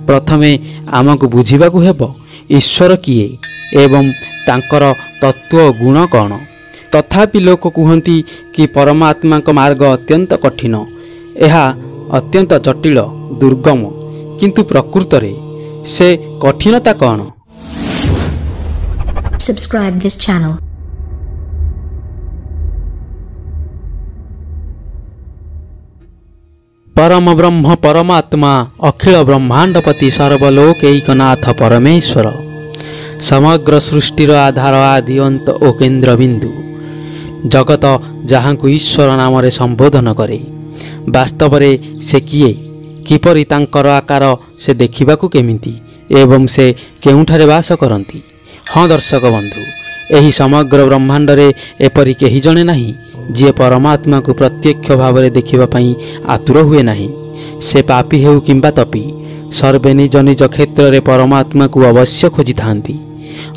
प्रथमे आमको बुझिबाकु हेबो ईश्वर किए एवं तांकर तत्व गुण कौन। तथापि लोक कहती कि परमात्मा का मार्ग अत्यंत कठिन, यह अत्यंत जटिल दुर्गम, किंतु प्रकृत रे से कठिनता कौन। Subscribe this channel. परम ब्रह्म परमात्मा अखिल ब्रह्मांडपति सर्वलोकैकनाथ परमेश्वर समग्र सृष्टिर आधार आदि अंत ओ केन्द्र बिंदु जगत जहाँ को ईश्वर नाम रे संबोधन करे। वास्तव रे से किए, किपरि तांकर आकार से देखिबाकु केमिति एवं से केउठारे वास करती। हाँ दर्शक बंधु, एही समग्र ब्रह्मांड रे एपरि केही जणे नाही जे परमात्मा को प्रत्यक्ष भाव में देखिबा पई आतुर हुए नाही। से पापी हेउ किंबा तपी सर्वे निज निज क्षेत्र रे परमात्मा को अवश्य खोजी थांती।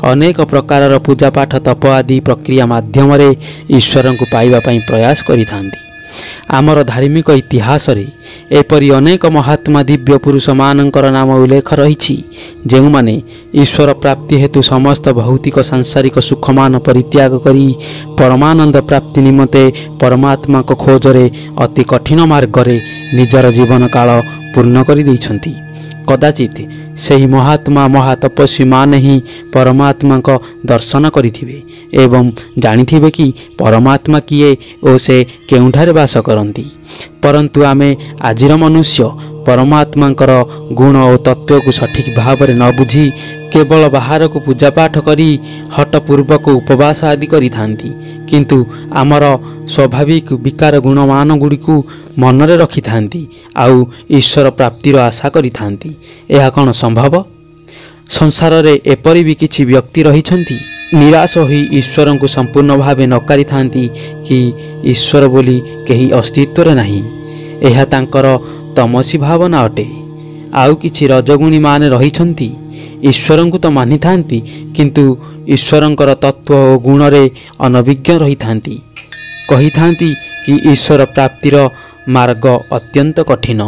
अनेक प्रकार पूजा पाठ तप आदि प्रक्रिया माध्यम रे ईश्वर को पाइबा पई प्रयास करि थांती। आमर धार्मिक इतिहास रे एपरि अनेक महात्मा दिव्य पुरुष मानकर नाम उल्लेख रही जो माने ईश्वर प्राप्ति हेतु समस्त भौतिक सांसारिक सुखमान परित्याग करी परमानंद प्राप्ति निमते परमात्मा को खोज रे अति कठिन मार्ग रे निजर जीवन काल पूर्ण कर दैछंती। कदाचित सही महात्मा महातपस्वी माने ही परमात्मा को दर्शन करिथिबे एवं जानिथिबे कि परमात्मा किए ओ से केउठारे वास करती। परंतु आमे आजिर मनुष्य परमात्मांकर गुण और तत्व को सठिक भाव में न बुझी केवल बाहर को पूजा पाठ करी हठपूर्वक उपवास आदि करि थांती, किंतु आमर स्वाभाविक विकार गुणमान गुड़ी को मनरे रखि थांती आउ ईश्वर प्राप्तिर आशा करि थांती। यह कौन संभव? संसार रे एपरि भी किछि व्यक्ति रहिछंती निराश होई ईश्वर को संपूर्ण भावे नकारी थांती कि ईश्वर बोली केही अस्तित्व नहीं। यह तांकर तमसी भावना अटे। आउ किछि रजगुणी माने रहिछंती ईश्वर को तो मानि थांती, किंतु ईश्वरंकर तत्व और गुण रे अनभिज्ञ रही थांती। कही थांती कि ईश्वर प्राप्तिर मार्ग अत्यंत कठिन,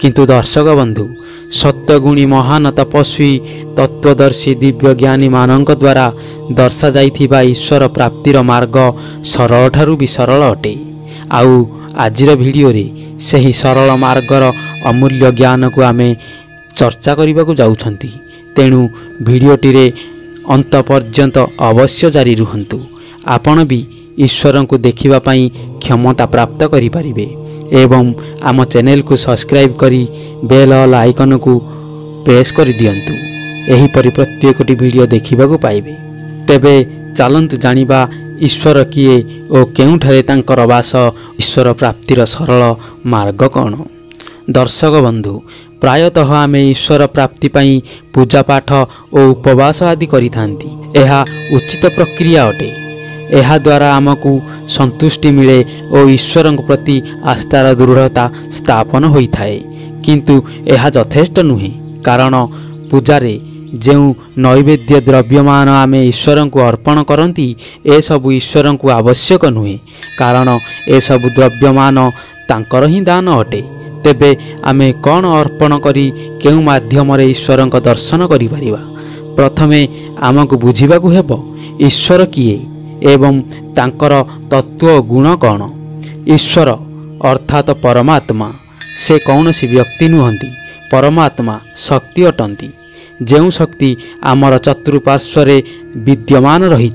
किंतु दर्शक बंधु सत्यगुणी महान तपस्वी तत्वदर्शी दिव्य ज्ञानी मानक द्वारा दर्शा जाइथिबा ईश्वर प्राप्तिर मार्ग सरल ठारू भी सरल अटे। आउ आजिर वीडियो रे सही सरल मार्गर अमूल्य ज्ञान को आमे चर्चा करने को जाउछंती। तेणु वीडियोटी रे अंत पर्यंत अवश्य जारी रुहंतु। आपण भी ईश्वर को देखिबा पई क्षमता प्राप्त करि परिबे एवं आम चैनल को सब्सक्राइब करी बेल आइकन को प्रेस कर दियंतु। एही परि प्रत्येकटी वीडियो देखिबा को पाइबे। तेबे चलंतु जानिबा ईश्वर किए ओ केउठारे तांकर वास, ईश्वर प्राप्तिर सरल मार्ग कौन। दर्शक बंधु, प्रायतः आमे ईश्वर प्राप्ति पाई पूजा पाठ और उपवास आदि करि थांती। एहा उचित प्रक्रिया अटे। एहा द्वारा आमको संतुष्टि मिले और ईश्वर प्रति आस्थार दृढ़ता स्थापन होई थाए, किंतु एहा यथेष्ट नुहे। कारण पूजारे जो नैवेद्य द्रव्यमान आमे ईश्वर को अर्पण करती ए सबु ईश्वर को आवश्यक नुहे, कारण ए सबु द्रव्यमान तांकर ही दान अटे। तेबे आमे कौन अर्पण करी केउ माध्यम रे ईश्वर को दर्शन करि परिबा? प्रथमे आमको बुझिबाकु हेबो ईश्वर किए एवं तांकर तत्व गुण कौन। ईश्वर अर्थात परमात्मा से कौनसी व्यक्ति नुहंती। परमात्मा शक्ति अटंती, जो शक्ति आमर चतुर्पार्श्व विद्यमान रही।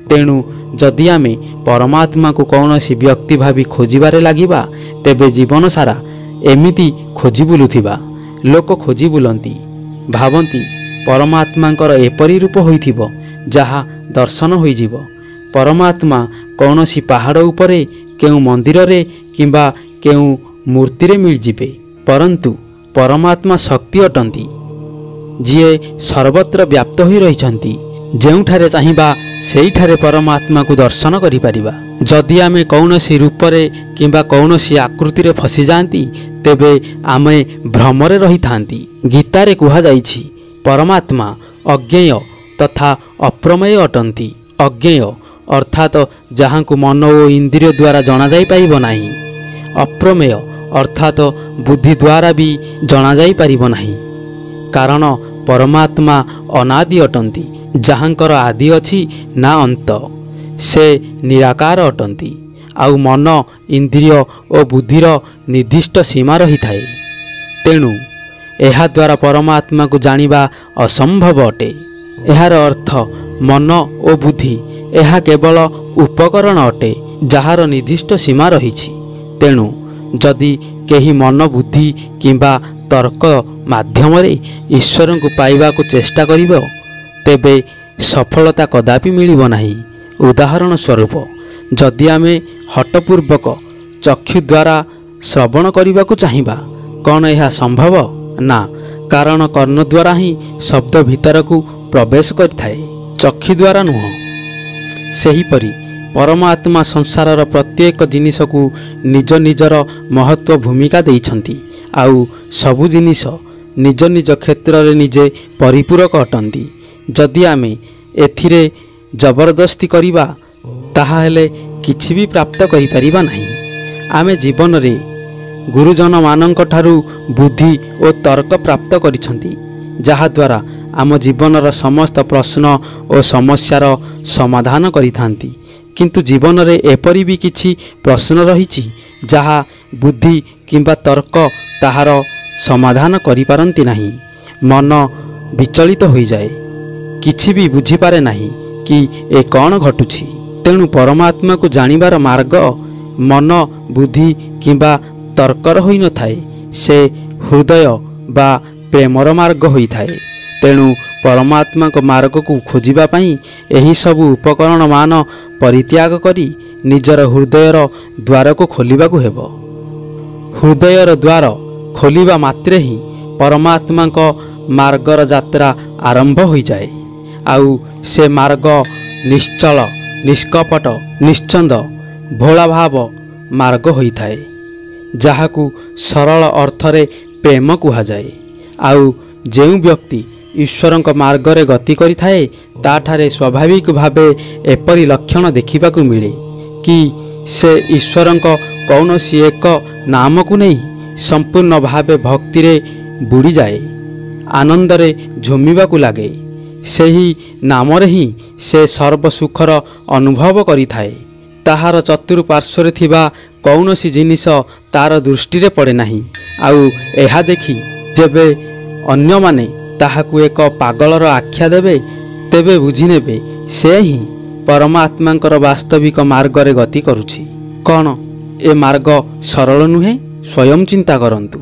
तेणु जदि आमे परमात्मा को कौनसी व्यक्ति भावी खोजिबारे लागिबा तेबे जीवन सारा एमिति खोजी बुलुथिबा। लोक खोजी बुलंती, भावंती परमात्मांकर एपरि रूप होइथिबो जहा दर्शन होइजिबो। परमात्मा कौनसी पहाड़ उपरे केउ मंदिर रे किंबा केउ मूर्ति रे मिल जिबे, परंतु परमात्मा शक्ति अटंती जिए सर्वत्र व्याप्त होई रहिछंती। जेउठारे चाहिबा सेइठारे परमात्मा को दर्शन करि परिबा। जदि आमे कौनसी रूपरे किंबा कौनसी आकृति रे फसी जांती तेबे आमे भ्रमरे रही थांती। गीतारे कुहा जाइछि परमात्मा अज्ञेय तथा अप्रमेय अटंती। अज्ञेय अर्थात जहाँ को मन और इंद्रिय द्वारा जना जाई पाइबो नाही। अप्रमेय अर्थात बुद्धि द्वारा भी जना जाई पारिबो नाही। କାରଣ ପରମାତ୍ମା ଅନାଦି ଅଟନ୍ତି, ଯାହାଙ୍କର ଆଦି ଅଛି ନା ଅନ୍ତ। ସେ ନିରାକାର ଅଟନ୍ତି। ଆଉ ମନ, ଇନ୍ଦ୍ରିୟ ଓ ବୁଦ୍ଧିର ନିର୍ଦ୍ଦିଷ୍ଟ ସୀମା ରହିଥାଏ। ତେଣୁ ଏହାଦ୍ୱାରା ପରମାତ୍ମାକୁ ଜାଣିବା ଅସମ୍ଭବ ଅଟେ। ଏହାର ଅର୍ଥ ମନ ଓ ବୁଦ୍ଧି ଏହା କେବଳ ଉପକରଣ ଅଟେ, ଯାହାର ନିର୍ଦ୍ଦିଷ୍ଟ ସୀମା ରହିଛି। ତେଣୁ ଯଦି କେହି ମନ, ବୁଦ୍ଧି କିମ୍ବା ତର୍କ ମାଧ୍ୟମରେ ଈଶ୍ୱରଙ୍କୁ ପାଇବାକୁ ଚେଷ୍ଟା କରିବ, ତେବେ ସଫଳତା କଦାପି ମିଳିବ ନାହିଁ। ଉଦାହରଣ ସ୍ୱରୂପ, ଯଦି ଆମେ ହଠପୂର୍ବକ ଚକ୍ଷୁ ଦ୍ୱାରା ଶ୍ରବଣ କରିବାକୁ ଚାହିଁବା, କ'ଣ ଏହା ସମ୍ଭବ? ନା, କାରଣ କର୍ଣ୍ଣ ଦ୍ୱାରା ହିଁ ଶବ୍ଦ ଭିତରକୁ ପ୍ରବେଶ କରିଥାଏ, ଚକ୍ଷୁ ଦ୍ୱାରା ନୁହଁ। ସେହିପରି ପରମାତ୍ମା ସଂସାରର ପ୍ରତ୍ୟେକ ଜିନିଷକୁ ନିଜ ନିଜର ମହତ୍ଵ ଭୂମିକା ଦେଇଛନ୍ତି। ଆଉ ସବୁ ଜିନିଷ ନିଜ ନିଜ କ୍ଷେତ୍ରରେ ନିଜେ ପରିପୂରକ ଅଟନ୍ତି। ଯଦି ଆମେ ଏଥିରେ ଜବରଦସ୍ତି କରିବା, ତାହାହେଲେ କିଛି ବି ପ୍ରାପ୍ତ କରିପାରିବା ନାହିଁ। ଆମେ ଜୀବନରେ ଗୁରୁଜନମାନଙ୍କଠାରୁ ବୁଦ୍ଧି ଓ ତର୍କ ପ୍ରାପ୍ତ କରିଛନ୍ତି, ଯାହାଦ୍ୱାରା ଆମ ଜୀବନର ସମସ୍ତ ପ୍ରଶ୍ନ ଓ ସମସ୍ୟାର ସମାଧାନ କରିଥାନ୍ତି। କିନ୍ତୁ ଜୀବନରେ ଏପରି ବି କିଛି ପ୍ରଶ୍ନ ରହିଛି ଯାହା ବୁଦ୍ଧି କିମ୍ବା ତର୍କ ତାହାର ସମାଧାନ କରିପାରନ୍ତି ନାହିଁ। ମନ ବିଚଳିତ ହୋଇଯାଏ, କିଛି ବି ବୁଝିପାରେ ନାହିଁ କି ଏ କ'ଣ ଘଟୁଛି। ତେଣୁ ପରମାତ୍ମାକୁ ଜାଣିବାର ମାର୍ଗ ମନ, ବୁଦ୍ଧି କିମ୍ବା ତର୍କର ହୋଇନଥାଏ, ସେ ହୃଦୟ ବା ପ୍ରେମର ମାର୍ଗ ହୋଇଥାଏ। ତେଣୁ ପରମାତ୍ମାଙ୍କ ମାର୍ଗକୁ ଖୋଜିବା ପାଇଁ ଏହିସବୁ ଉପକରଣମାନ ପରିତ୍ୟାଗ କରି ନିଜର ହୃଦୟର ଦ୍ୱାରକୁ ଖୋଲିବାକୁ ହେବ। ହୃଦୟର ଦ୍ୱାର ଖୋଲିବା ମାତ୍ରେ ହିଁ ପରମାତ୍ମାଙ୍କ ମାର୍ଗର ଯାତ୍ରା ଆରମ୍ଭ ହୋଇଯାଏ। ଆଉ ସେ ମାର୍ଗ ନିଶ୍ଚଳ, ନିଷ୍କପଟ, ନିଶ୍ଚନ୍ଦ, ଭୋଳାଭାବ ମାର୍ଗ ହୋଇଥାଏ, ଯାହାକୁ ସରଳ ଅର୍ଥରେ ପ୍ରେମ କୁହାଯାଏ। ଆଉ ଯେଉଁ ବ୍ୟକ୍ତି ଈଶ୍ୱରଙ୍କ ମାର୍ଗରେ ଗତି କରିଥାଏ, ତାଠାରେ ସ୍ୱାଭାବିକ ଭାବେ ଏପରି ଲକ୍ଷଣ ଦେଖିବାକୁ ମିଳେ କି ସେ ଈଶ୍ୱରଙ୍କ କୌଣସି ଏକ ନାମକୁ ନେଇ ସମ୍ପୂର୍ଣ୍ଣ ଭାବେ ଭକ୍ତିରେ ବୁଡ଼ିଯାଏ, ଆନନ୍ଦରେ ଝୁମିବାକୁ ଲାଗେ। ସେହି ନାମରେ ହିଁ ସେ ସର୍ବସୁଖର ଅନୁଭବ କରିଥାଏ। ତାହାର ଚତୁଃପାର୍ଶ୍ୱରେ ଥିବା କୌଣସି ଜିନିଷ ତାର ଦୃଷ୍ଟିରେ ପଡ଼େ ନାହିଁ। ଆଉ ଏହା ଦେଖି ଯେବେ ଅନ୍ୟମାନେ ତାହାକୁ ଏକ ପାଗଳର ଆଖ୍ୟା ଦେବେ, ତେବେ ବୁଝିନେବେ ସେ ହିଁ ପରମାତ୍ମାଙ୍କର ବାସ୍ତବିକ ମାର୍ଗରେ ଗତି କରୁଛି। କ'ଣ ଏ ମାର୍ଗ ସରଳ ନୁହେଁ? ସ୍ୱୟଂ ଚିନ୍ତା କରନ୍ତୁ।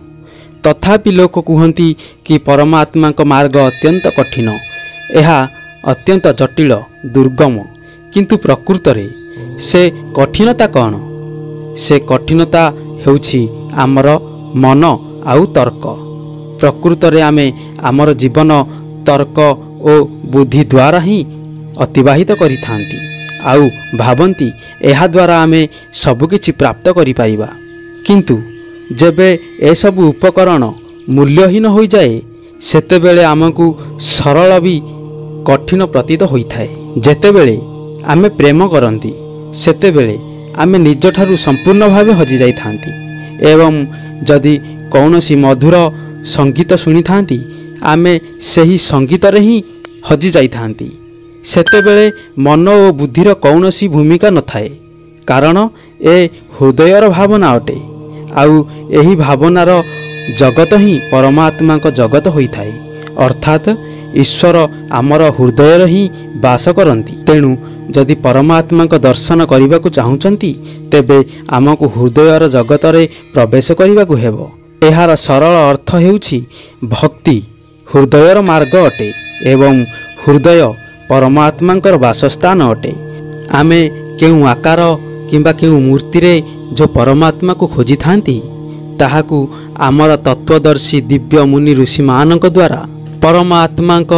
ତଥାପି ଲୋକ କୁହନ୍ତି କି ପରମାତ୍ମାଙ୍କ ମାର୍ଗ ଅତ୍ୟନ୍ତ କଠିନ, ଏହା ଅତ୍ୟନ୍ତ ଜଟିଳ, ଦୁର୍ଗମ। କିନ୍ତୁ ପ୍ରକୃତରେ ସେ କଠିନତା କ'ଣ? ସେ କଠିନତା ହେଉଛି ଆମର ମନ ଆଉ ତର୍କ। ପ୍ରକୃତରେ ଆମେ ଆମର ଜୀବନ ତର୍କ ଓ ବୁଦ୍ଧି ଦ୍ୱାରା ହିଁ ଅତିବାହିତ କରିଥାନ୍ତି ଆଉ ଭାବନ୍ତି ଏହାଦ୍ୱାରା ଆମେ ସବୁକିଛି ପ୍ରାପ୍ତ କରିପାରିବା। କିନ୍ତୁ ଯେବେ ଏସବୁ ଉପକରଣ ମୂଲ୍ୟହୀନ ହୋଇଯାଏ, ସେତେବେଳେ ଆମକୁ ସରଳ ବି କଠିନ ପ୍ରତୀତ ହୋଇଥାଏ। ଯେତେବେଳେ ଆମେ ପ୍ରେମ କରନ୍ତି, ସେତେବେଳେ ଆମେ ନିଜଠାରୁ ସମ୍ପୂର୍ଣ୍ଣ ଭାବେ ହଜିଯାଇଥାନ୍ତି ଏବଂ ଯଦି କୌଣସି ମଧୁର ସଙ୍ଗୀତ ଶୁଣିଥାନ୍ତି, ଆମେ ସେହି ସଙ୍ଗୀତରେ ହିଁ ହଜିଯାଇଥାନ୍ତି। ସେତେବେଳେ ମନ ଓ ବୁଦ୍ଧିର କୌଣସି ଭୂମିକା ନଥାଏ, କାରଣ ଏ ହୃଦୟର ଭାବନା ଅଟେ। ଆଉ ଏହି ଭାବନାର ଜଗତ ହିଁ ପରମାତ୍ମାଙ୍କ ଜଗତ ହୋଇଥାଏ, ଅର୍ଥାତ୍ ଈଶ୍ୱର ଆମର ହୃଦୟରେ ହିଁ ବାସ କରନ୍ତି। ତେଣୁ ଯଦି ପରମାତ୍ମାଙ୍କ ଦର୍ଶନ କରିବାକୁ ଚାହୁଁଛନ୍ତି, ତେବେ ଆମକୁ ହୃଦୟର ଜଗତରେ ପ୍ରବେଶ କରିବାକୁ ହେବ। ଏହାର ସରଳ ଅର୍ଥ ହେଉଛି ଭକ୍ତି ହୃଦୟର ମାର୍ଗ ଅଟେ ଏବଂ ହୃଦୟ ପରମାତ୍ମାଙ୍କର ବାସସ୍ଥାନ ଅଟେ। ଆମେ କେଉଁ ଆକାର କିମ୍ବା କେଉଁ ମୂର୍ତ୍ତିରେ ଯେଉଁ ପରମାତ୍ମାକୁ ଖୋଜିଥାନ୍ତି, ତାହାକୁ ଆମର ତତ୍ତ୍ୱଦର୍ଶୀ ଦିବ୍ୟ ମୁନି ଋଷିମାନଙ୍କ ଦ୍ୱାରା ପରମାତ୍ମାଙ୍କ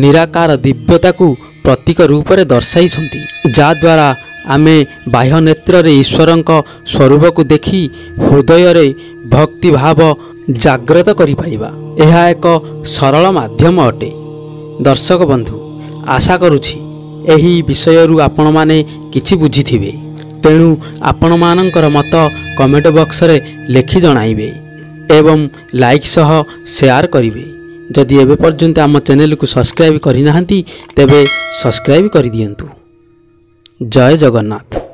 ନିରାକାର ଦିବ୍ୟତାକୁ ପ୍ରତୀକ ରୂପରେ ଦର୍ଶାଇଛନ୍ତି, ଯାହାଦ୍ୱାରା ଆମେ ବାହ୍ୟ ନେତ୍ରରେ ଈଶ୍ୱରଙ୍କ ସ୍ୱରୂପକୁ ଦେଖି ହୃଦୟରେ ଭକ୍ତିଭାବ ଜାଗ୍ରତ କରିପାରିବା। ଏହା ଏକ ସରଳ ମାଧ୍ୟମ ଅଟେ। ଦର୍ଶକ ବନ୍ଧୁ, ଆଶା କରୁଛି ଏହି ବିଷୟରୁ ଆପଣମାନେ କିଛି ବୁଝିଥିବେ। ତେଣୁ ଆପଣମାନଙ୍କର ମତ କମେଣ୍ଟ ବକ୍ସରେ ଲେଖି ଜଣାଇବେ ଏବଂ ଲାଇକ୍ ସହ ସେୟାର କରିବେ। जदि एबे पर्यंत आम चैनल को सब्सक्राइब करना तेबे सब्सक्राइब कर दियंतु। जय जगन्नाथ।